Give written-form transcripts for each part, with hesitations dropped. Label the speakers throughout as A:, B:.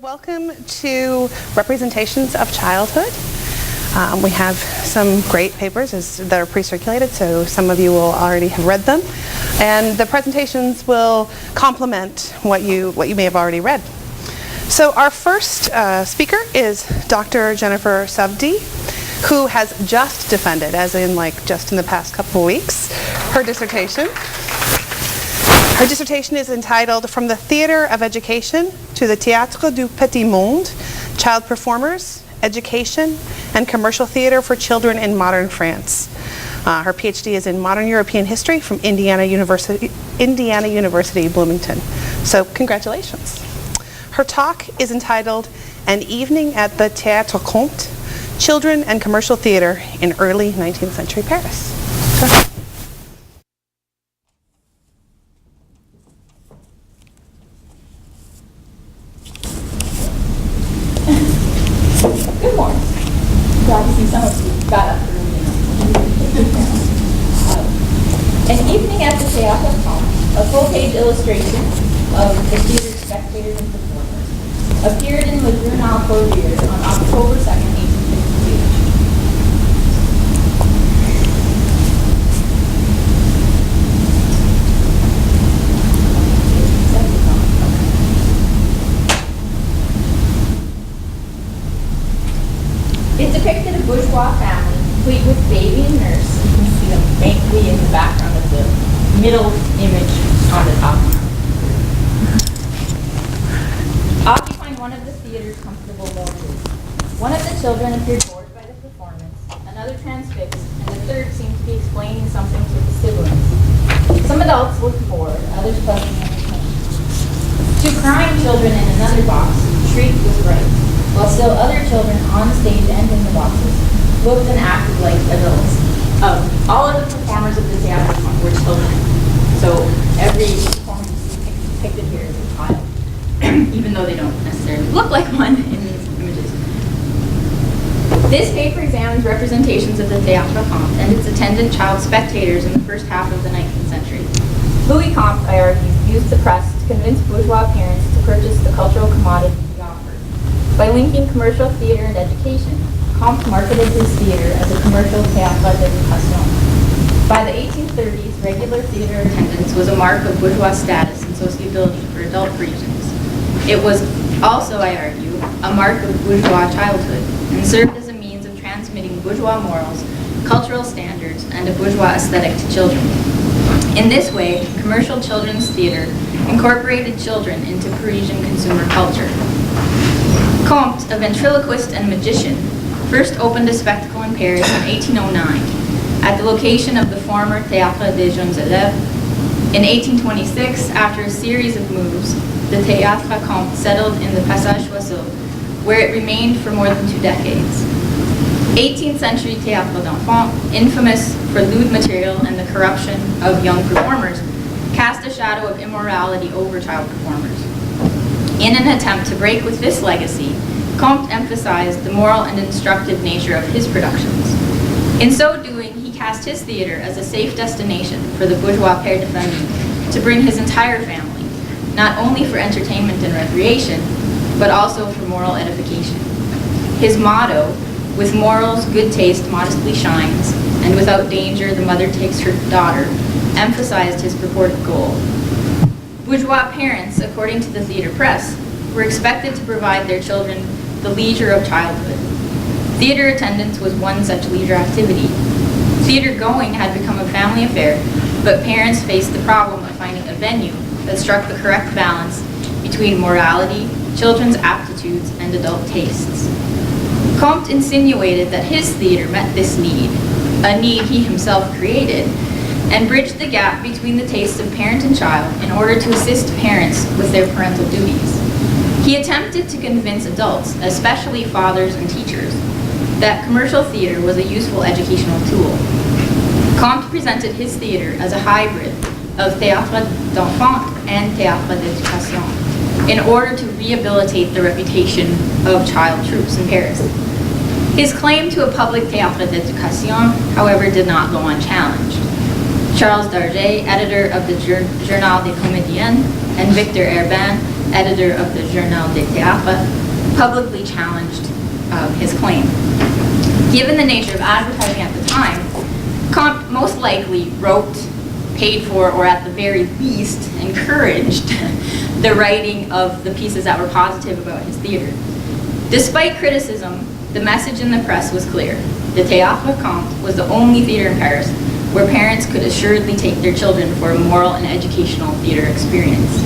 A: Welcome to Representations of Childhood. We have some great papers that are pre-circulated, so some of you will already have read them. And the presentations will complement what you may have already read. So our first speaker is Dr. Jennifer Sovde, who has just defended, as in just in the past couple of weeks, her dissertation. Her dissertation is entitled From the Theatre of Education to the Théâtre du Petit Monde, Child Performers, Education, and Commercial Theatre for Children in Modern France. Her PhD is in Modern European History from Indiana University, Bloomington. So congratulations. Her talk is entitled An Evening at the Théâtre Comte, Children and Commercial Theatre in Early 19th Century Paris. Go ahead.
B: Good morning. Glad to see some of you got up early enough. An Evening at the Théâtre Comte, a full-page illustration of the theater spectators and performers, appeared in Le Journal Cordier on October 2nd, 1852. It depicted a bourgeois family, complete with baby and nurse. You can see them faintly in the background of the middle image on the top. Occupying one of the theater's comfortable lounges. One of the children appeared bored by the performance, another transfixed, and the third seemed to be explaining something to his siblings. Some adults looked bored, others pleasantly entertained. Two crying children in another box shrieked with fright, while still other children on the stage and in the boxes looked and acted like adults. All of the performers of the Théâtre were children, so every performer depicted here is a child, even though they don't necessarily look like one in these images. This paper examines representations of the Théâtre Comte and its attendant child spectators in the first half of the 19th century. Louis Comte, I argue, used the press to convince bourgeois parents to purchase the cultural commodity he offered. By linking commercial theater and education, Comte marketed his theater as a commercial théâtre d'éducation. By the 1830s, regular theater attendance was a mark of bourgeois status and sociability for adult Parisians. It was also, I argue, a mark of bourgeois childhood and served as a means of transmitting bourgeois morals, cultural standards, and a bourgeois aesthetic to children. In this way, commercial children's theater incorporated children into Parisian consumer culture. Comte, a ventriloquist and magician, first opened a spectacle in Paris in 1809 at the location of the former Théâtre des Jeunes Élèves. In 1826, after a series of moves, the Théâtre Comte settled in the Passage Choiseul, where it remained for more than 2 decades. 18th century Théâtre d'Enfants, infamous for lewd material and the corruption of young performers, cast a shadow of immorality over child performers. In an attempt to break with this legacy, Comte emphasized the moral and instructive nature of his productions. In so doing, he cast his theater as a safe destination for the bourgeois père de famille to bring his entire family, not only for entertainment and recreation, but also for moral edification. His motto, "With morals, good taste modestly shines, and without danger the mother takes her daughter," emphasized his purported goal. Bourgeois parents, according to the theater press, were expected to provide their children the leisure of childhood. Theater attendance was one such leisure activity. Theater going had become a family affair, but parents faced the problem of finding a venue that struck the correct balance between morality, children's aptitudes, and adult tastes. Comte insinuated that his theater met this need, a need he himself created, and bridged the gap between the tastes of parent and child in order to assist parents with their parental duties. He attempted to convince adults, especially fathers and teachers, that commercial theater was a useful educational tool. Comte presented his theater as a hybrid of théâtre d'enfants and théâtre d'éducation in order to rehabilitate the reputation of child troupes in Paris. His claim to a public théâtre d'éducation, however, did not go unchallenged. Charles Darget, editor of the Journal des Comédiens, and Victor Herbin, editor of the Journal des Théâtres, publicly challenged his claim. Given the nature of advertising at the time, Comte most likely wrote, paid for, or at the very least encouraged the writing of the pieces that were positive about his theater. Despite criticism, the message in the press was clear. The Théâtre Comte was the only theater in Paris where parents could assuredly take their children for a moral and educational theater experience.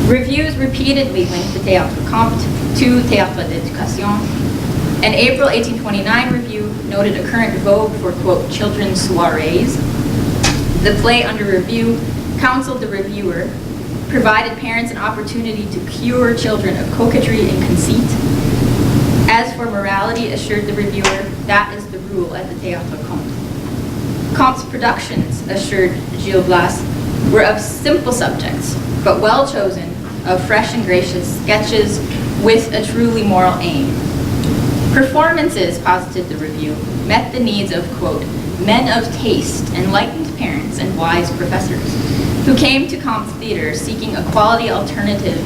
B: Reviews repeatedly linked the Théâtre Comte to Théâtre d'éducation. An April 1829 review noted a current vogue for, quote, children's soirees. The play under review counseled the reviewer, provided parents an opportunity to cure children of coquetry and conceit. As for morality, assured the reviewer, that is the rule at the Théâtre Comte. Comte's productions, assured Gil Blas, were of simple subjects, but well chosen, of fresh and gracious sketches with a truly moral aim. Performances, posited the review, met the needs of, quote, men of taste, enlightened parents, and wise professors, who came to Comte's theater seeking a quality alternative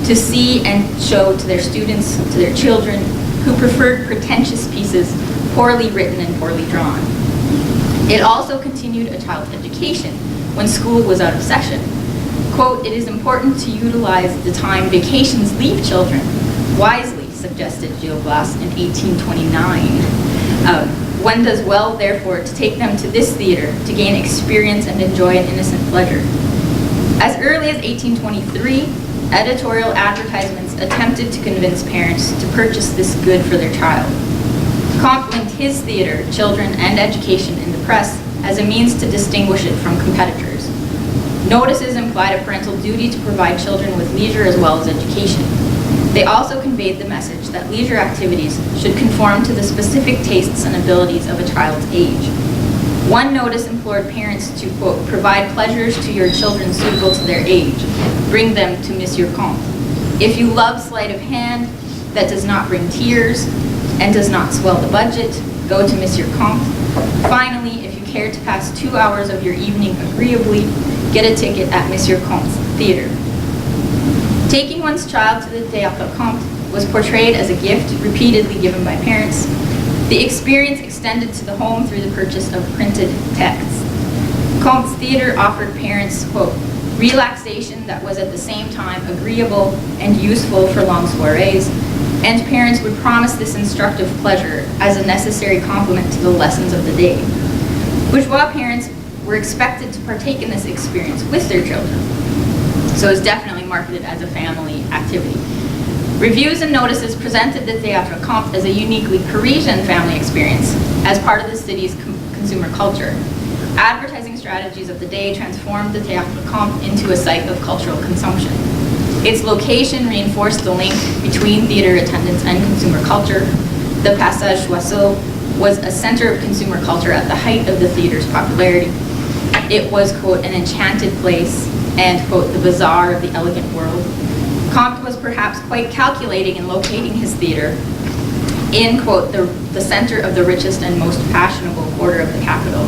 B: to see and show to their students, to their children, who preferred pretentious pieces, poorly written and poorly drawn. It also continued a child's education when school was out of session. Quote, it is important to utilize the time vacations leave children wisely, suggested Gil Blas in 1829. One does well, therefore, to take them to this theater to gain experience and enjoy an innocent pleasure. As early as 1823, editorial advertisements attempted to convince parents to purchase this good for their child. Comte linked his theater, children, and education in the press as a means to distinguish it from competitors. Notices implied a parental duty to provide children with leisure as well as education. They also conveyed the message that leisure activities should conform to the specific tastes and abilities of a child's age. One notice implored parents to, quote, provide pleasures to your children suitable to their age. Bring them to Monsieur Comte. If you love sleight of hand that does not bring tears and does not swell the budget, go to Monsieur Comte. Finally, if you care to pass 2 hours of your evening agreeably, get a ticket at Monsieur Comte's theater. Taking one's child to the Théâtre Comte was portrayed as a gift repeatedly given by parents. The experience extended to the home through the purchase of printed texts. Comte's theater offered parents, quote, relaxation that was at the same time agreeable and useful for long soirees, and parents would promise this instructive pleasure as a necessary complement to the lessons of the day. Bourgeois parents were expected to partake in this experience with their children, so it's definitely marketed as a family activity. Reviews and notices presented the Théâtre Comte as a uniquely Parisian family experience as part of the city's consumer culture. Advertising strategies of the day transformed the Théâtre Comte into a site of cultural consumption. Its location reinforced the link between theater attendance and consumer culture. The Passage Choiseul was a center of consumer culture at the height of the theater's popularity. It was, quote, an enchanted place and, quote, the bazaar of the elegant world. Comte was perhaps quite calculating in locating his theater in, quote, the center of the richest and most fashionable quarter of the capital.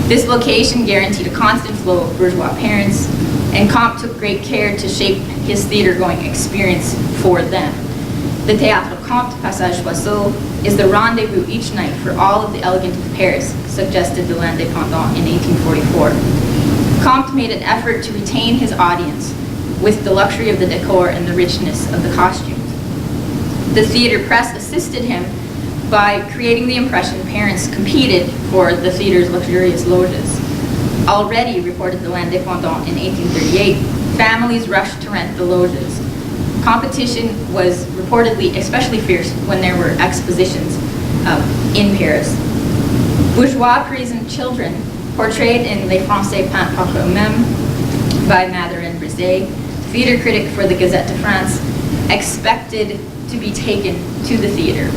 B: This location guaranteed a constant flow of bourgeois parents, and Comte took great care to shape his theater-going experience for them. The Théâtre Comte, Passage Choiseul, is the rendezvous each night for all of the elegant of Paris, suggested the L'Indépendant in 1844. Comte made an effort to retain his audience with the luxury of the decor and the richness of the costumes. The theater press assisted him by creating the impression parents competed for the theater's luxurious loges. Already, reported the L'Indépendant in 1838, families rushed to rent the loges. Competition was reportedly especially fierce when there were expositions in Paris. Bourgeois Parisian children, portrayed in Les Français peints par eux-mêmes by Mather and Brisset, theater critic for the Gazette de France, expected to be taken to the theater.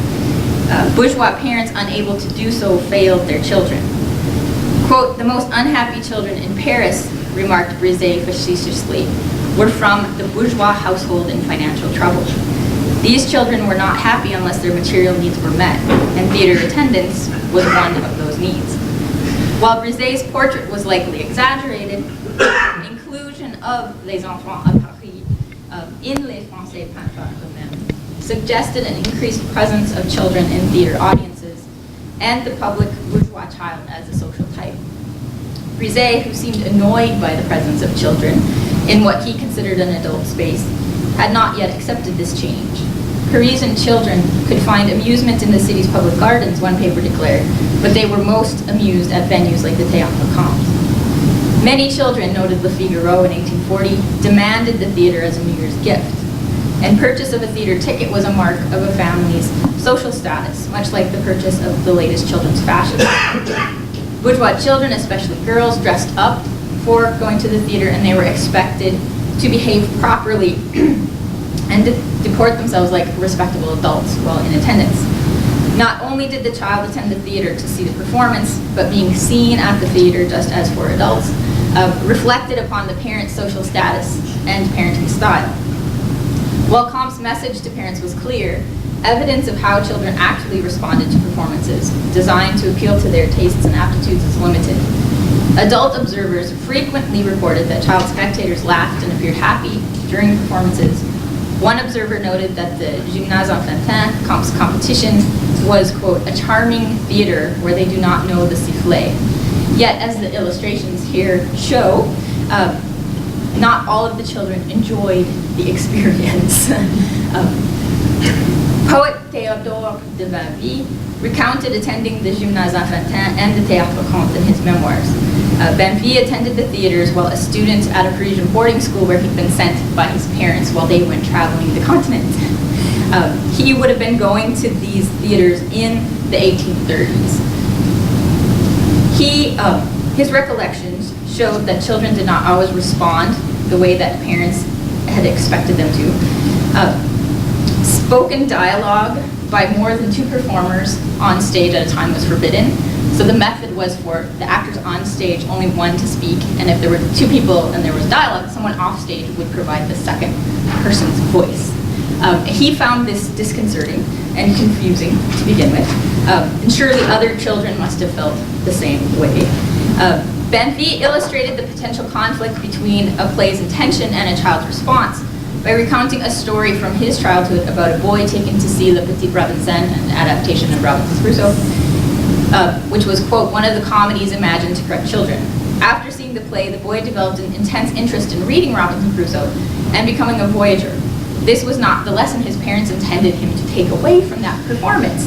B: Bourgeois parents unable to do so failed their children. Quote, the most unhappy children in Paris, remarked Brisset facetiously, were from the bourgeois household in financial trouble. These children were not happy unless their material needs were met, and theater attendance was one of those needs. While Brisset's portrait was likely exaggerated, inclusion of Les Enfants à Paris in Les Français Peints par eux-mêmes suggested an increased presence of children in theater audiences and the public bourgeois child as a social type. Brizet, who seemed annoyed by the presence of children in what he considered an adult space, had not yet accepted this change. Parisian children could find amusement in the city's public gardens, one paper declared, but they were most amused at venues like the Théâtre Comte. Many children, noted Le Figaro in 1840, demanded the theater as a New Year's gift. And purchase of a theater ticket was a mark of a family's social status, much like the purchase of the latest children's fashion. Bourgeois children, especially girls, dressed up for going to the theater, and they were expected to behave properly and deport themselves like respectable adults while in attendance. Not only did the child attend the theater to see the performance, but being seen at the theater, just as for adults, reflected upon the parents' social status and parenting style. While Comte's message to parents was clear, evidence of how children actually responded to performances designed to appeal to their tastes and aptitudes is limited. Adult observers frequently reported that child spectators laughed and appeared happy during performances. One observer noted that the Gymnase Enfantin, Comte's competition, was, quote, a charming theater where they do not know the sifflet. Yet, as the illustrations here show, not all of the children enjoyed the experience. Poet Théodore de Banville recounted attending the Gymnase Enfantin and the Théâtre Comte in his memoirs. Banville attended the theaters while a student at a Parisian boarding school where he'd been sent by his parents while they went traveling the continent. He would have been going to these theaters in the 1830s. His recollections showed that children did not always respond the way that parents had expected them to. Spoken dialogue by more than 2 performers on stage at a time was forbidden. So the method was for the actors on stage, only one to speak, and if there were 2 people and there was dialogue, someone off stage would provide the second person's voice. He found this disconcerting and confusing to begin with, and surely other children must have felt the same way. Banville illustrated the potential conflict between a play's intention and a child's response by recounting a story from his childhood about a boy taken to see Le Petit Robinson, an adaptation of Robinson Crusoe, which was, quote, one of the comedies imagined to correct children. After seeing the play, the boy developed an intense interest in reading Robinson Crusoe and becoming a voyager. This was not the lesson his parents intended him to take away from that performance.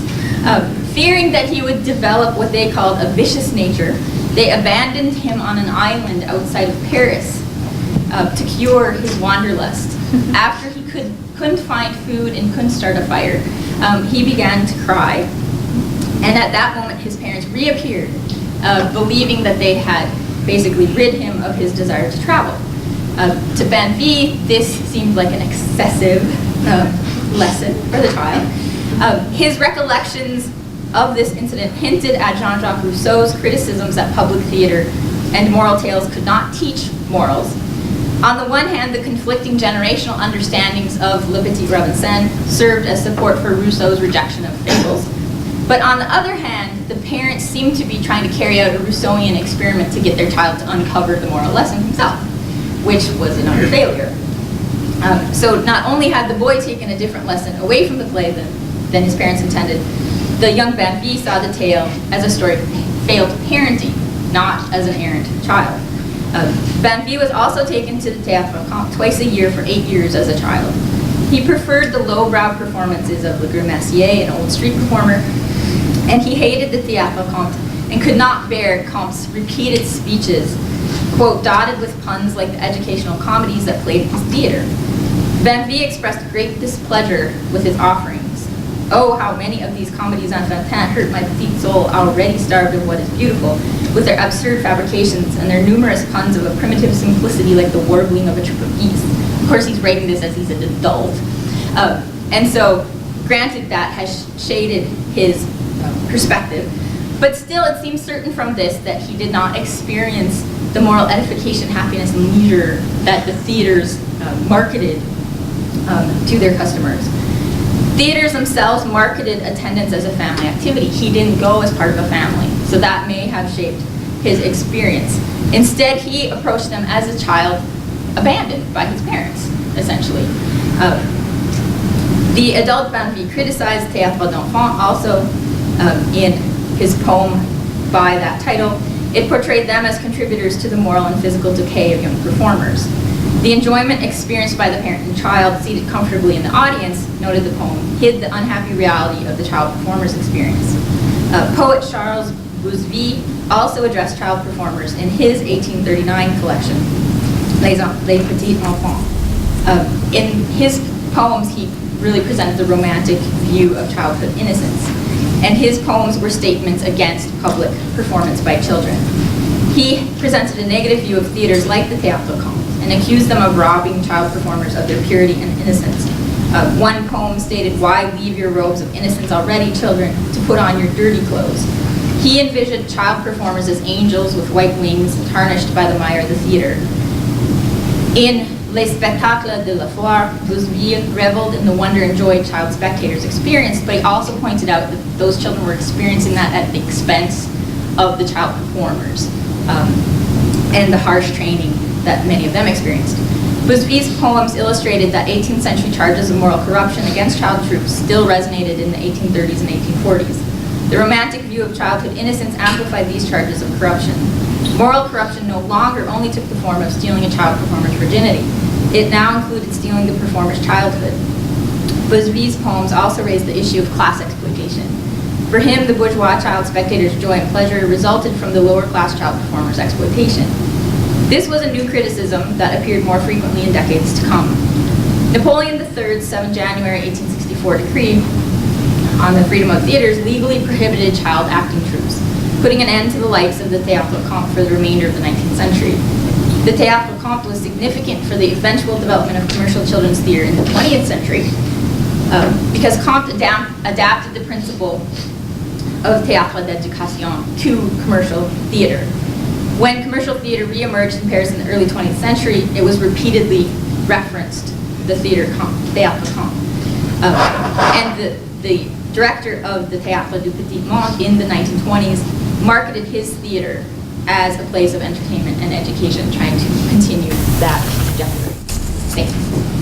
B: Fearing that he would develop what they called a vicious nature, they abandoned him on an island outside of Paris to cure his wanderlust. After he couldn't find food and couldn't start a fire, he began to cry. And at that moment, his parents reappeared, believing that they had basically rid him of his desire to travel. To Banville, this seemed like an excessive lesson for the child. His recollections of this incident hinted at Jean-Jacques Rousseau's criticisms that public theater and moral tales could not teach morals. On the one hand, the conflicting generational understandings of Le Petit Robinson served as support for Rousseau's rejection of fables. But on the other hand, the parents seemed to be trying to carry out a Rousseauian experiment to get their child to uncover the moral lesson himself, which was an utter failure. So not only had the boy taken a different lesson away from the play than his parents intended, the young Banville saw the tale as a story of failed parenting, not as an errant child. Banville was also taken to the Théâtre Comte twice a year for 8 years as a child. He preferred the lowbrow performances of Le Grimacier, an old street performer, and he hated the Théâtre Comte and could not bear Comte's repeated speeches, quote, dotted with puns like the educational comedies that played in his theater. Banville expressed great displeasure with his offerings. Oh, how many of these comedies enfantines hurt my petite soul, already starved of what is beautiful, with their absurd fabrications and their numerous puns of a primitive simplicity like the warbling of a troop of geese. Of course, he's writing this as he's an adult. And so, granted, that has shaded his perspective, but still it seems certain from this that he did not experience the moral edification, happiness, and leisure that the theaters marketed to their customers. Theaters themselves marketed attendance as a family activity. He didn't go as part of a family, so that may have shaped his experience. Instead, he approached them as a child abandoned by his parents. essentially. The adult Banvie criticized Théâtre d'enfant also in his poem by that title. It portrayed them as contributors to the moral and physical decay of young performers. The enjoyment experienced by the parent and child seated comfortably in the audience, noted the poem, hid the unhappy reality of the child performer's experience. Poet Charles Bouzeville also addressed child performers in his 1839 collection, Les Petits Enfants. In his poems, he really presented the romantic view of childhood innocence, and his poems were statements against public performance by children. He presented a negative view of theaters like the Théâtre Comte and accused them of robbing child performers of their purity and innocence. One poem stated, "Why leave your robes of innocence already, children, to put on your dirty clothes?" He envisioned child performers as angels with white wings tarnished by the mire of the theater. In Les Spectacles de la Foire, Bouzeville reveled in the wonder and joy child spectators experienced, but he also pointed out that those children were experiencing that at the expense of the child performers and the harsh training that many of them experienced. Bouzeville's poems illustrated that 18th century charges of moral corruption against child troops still resonated in the 1830s and 1840s. The romantic view of childhood innocence amplified these charges of corruption. Moral corruption no longer only took the form of stealing a child performer's virginity. It now included stealing the performer's childhood. Bouzeville's poems also raised the issue of class exploitation. For him, the bourgeois child spectator's joy and pleasure resulted from the lower class child performer's exploitation. This was a new criticism that appeared more frequently in decades to come. Napoleon III's 7 January 1864 decree on the freedom of theaters legally prohibited child acting troupes, putting an end to the likes of the Théâtre Comte for the remainder of the 19th century. The Théâtre Comte was significant for the eventual development of commercial children's theater in the 20th century because Comte adapted the principle of théâtre d'éducation to commercial theater. When commercial theater re-emerged in Paris in the early 20th century, it was repeatedly referenced the Théâtre Comte. And the director of the Théâtre du Petit Monde in the 1920s marketed his theater as a place of entertainment and education, trying to continue that trajectory. Thank you.